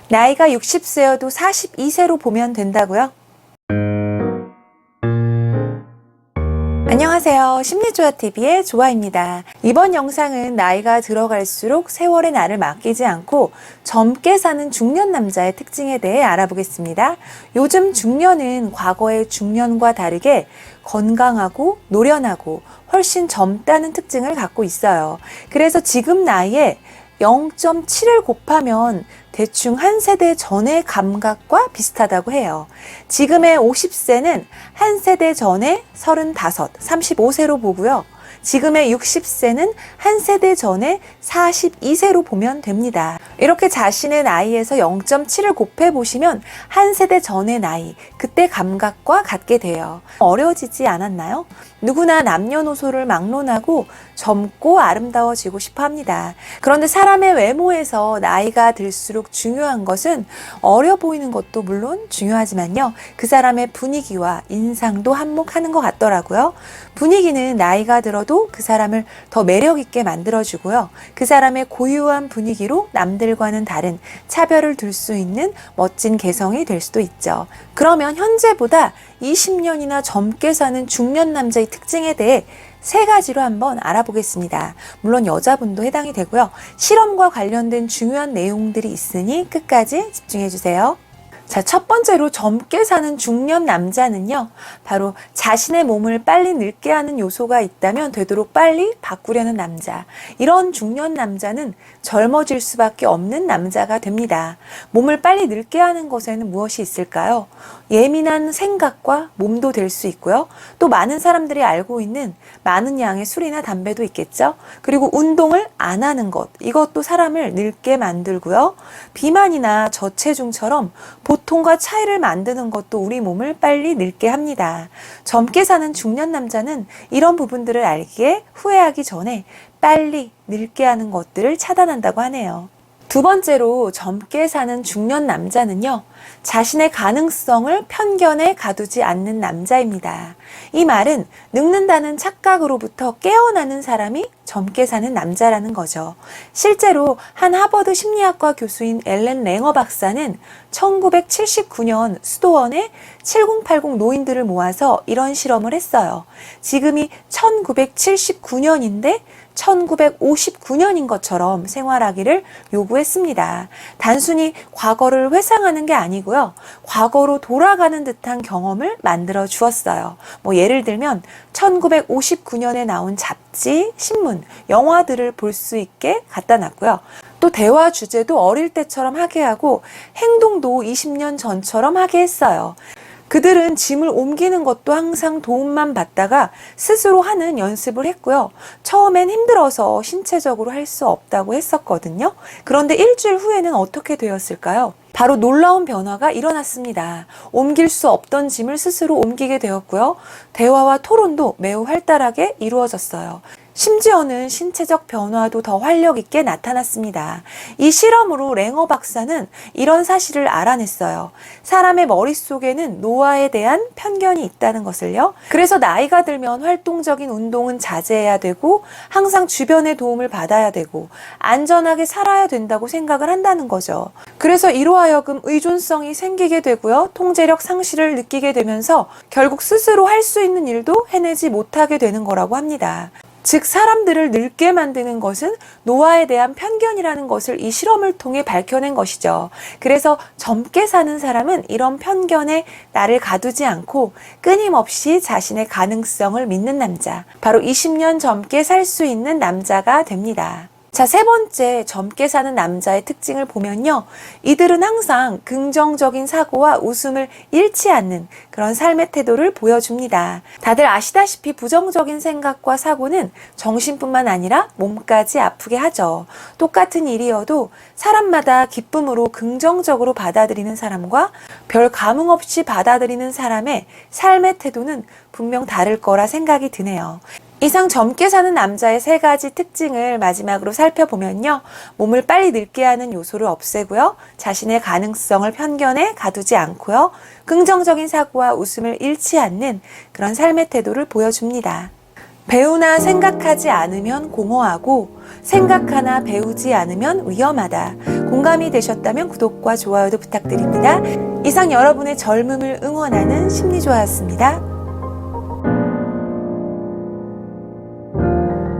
나이가 60세여도 42세로 보면 된다고요? 안녕하세요. 심리조화TV의 조아입니다. 이번 영상은 나이가 들어갈수록 세월의 나를 맡기지 않고 젊게 사는 중년 남자의 특징에 대해 알아보겠습니다. 요즘 중년은 과거의 중년과 다르게 건강하고 노련하고 훨씬 젊다는 특징을 갖고 있어요. 그래서 지금 나이에 0.7을 곱하면 대충 한 세대 전의 감각과 비슷하다고 해요. 지금의 50세는 한 세대 전의 35, 35세로 보고요. 지금의 60세는 한 세대 전의 42세로 보면 됩니다. 이렇게 자신의 나이에서 0.7을 곱해보시면 한 세대 전의 나이, 그때 감각과 같게 돼요. 어려워지지 않았나요? 누구나 남녀노소를 막론하고 젊고 아름다워지고 싶어 합니다. 그런데 사람의 외모에서 나이가 들수록 중요한 것은 어려 보이는 것도 물론 중요하지만요. 그 사람의 분위기와 인상도 한몫하는 것 같더라고요. 분위기는 나이가 들어도 그 사람을 더 매력 있게 만들어주고요. 그 사람의 고유한 분위기로 남들과는 다른 차별을 둘 수 있는 멋진 개성이 될 수도 있죠. 그러면 현재보다 20년이나 젊게 사는 중년 남자의 특징에 대해 3가지로 한번 알아보겠습니다. 물론 여자분도 해당이 되고요. 실험과 관련된 중요한 내용들이 있으니 끝까지 집중해 주세요. 자, 첫 번째로 젊게 사는 중년 남자는요, 바로 자신의 몸을 빨리 늙게 하는 요소가 있다면 되도록 빨리 바꾸려는 남자. 이런 중년 남자는 젊어질 수밖에 없는 남자가 됩니다. 몸을 빨리 늙게 하는 것에는 무엇이 있을까요? 예민한 생각과 몸도 될 수 있고요. 또 많은 사람들이 알고 있는 많은 양의 술이나 담배도 있겠죠. 그리고 운동을 안 하는 것, 이것도 사람을 늙게 만들고요. 비만이나 저체중처럼 보통과 차이를 만드는 것도 우리 몸을 빨리 늙게 합니다. 젊게 사는 중년 남자는 이런 부분들을 알기에 후회하기 전에 빨리 늙게 하는 것들을 차단한다고 하네요. 두 번째로 젊게 사는 중년 남자는요, 자신의 가능성을 편견에 가두지 않는 남자입니다. 이 말은 늙는다는 착각으로부터 깨어나는 사람이 젊게 사는 남자라는 거죠. 실제로 한 하버드 심리학과 교수인 앨런 랭어 박사는 1979년 수도원에 7080 노인들을 모아서 이런 실험을 했어요. 지금이 1979년인데 1959년인 것처럼 생활하기를 요구했습니다. 단순히 과거를 회상하는 게 아니고요. 과거로 돌아가는 듯한 경험을 만들어 주었어요. 예를 들면 1959년에 나온 잡지, 신문, 영화들을 볼 수 있게 갖다 놨고요. 또 대화 주제도 어릴 때처럼 하게 하고 행동도 20년 전처럼 하게 했어요. 그들은 짐을 옮기는 것도 항상 도움만 받다가 스스로 하는 연습을 했고요. 처음엔 힘들어서 신체적으로 할 수 없다고 했었거든요. 그런데 일주일 후에는 어떻게 되었을까요? 바로 놀라운 변화가 일어났습니다. 옮길 수 없던 짐을 스스로 옮기게 되었고요. 대화와 토론도 매우 활달하게 이루어졌어요. 심지어는 신체적 변화도 더 활력 있게 나타났습니다. 이 실험으로 랭어 박사는 이런 사실을 알아냈어요. 사람의 머릿속에는 노화에 대한 편견이 있다는 것을요. 그래서 나이가 들면 활동적인 운동은 자제해야 되고 항상 주변의 도움을 받아야 되고 안전하게 살아야 된다고 생각을 한다는 거죠. 그래서 이로 하여금 의존성이 생기게 되고요. 통제력 상실을 느끼게 되면서 결국 스스로 할 수 있는 일도 해내지 못하게 되는 거라고 합니다. 즉 사람들을 늙게 만드는 것은 노화에 대한 편견이라는 것을 이 실험을 통해 밝혀낸 것이죠. 그래서 젊게 사는 사람은 이런 편견에 나를 가두지 않고 끊임없이 자신의 가능성을 믿는 남자, 바로 20년 젊게 살 수 있는 남자가 됩니다. 자, 3번째 젊게 사는 남자의 특징을 보면요. 이들은 항상 긍정적인 사고와 웃음을 잃지 않는 그런 삶의 태도를 보여줍니다. 다들 아시다시피 부정적인 생각과 사고는 정신뿐만 아니라 몸까지 아프게 하죠. 똑같은 일이어도 사람마다 기쁨으로 긍정적으로 받아들이는 사람과 별 감흥 없이 받아들이는 사람의 삶의 태도는 분명 다를 거라 생각이 드네요. 이상 젊게 사는 남자의 3가지 특징을 마지막으로 살펴보면요. 몸을 빨리 늙게 하는 요소를 없애고요. 자신의 가능성을 편견에 가두지 않고요. 긍정적인 사고와 웃음을 잃지 않는 그런 삶의 태도를 보여줍니다. 배우나 생각하지 않으면 공허하고 생각하나 배우지 않으면 위험하다. 공감이 되셨다면 구독과 좋아요도 부탁드립니다. 이상 여러분의 젊음을 응원하는 심리조화였습니다.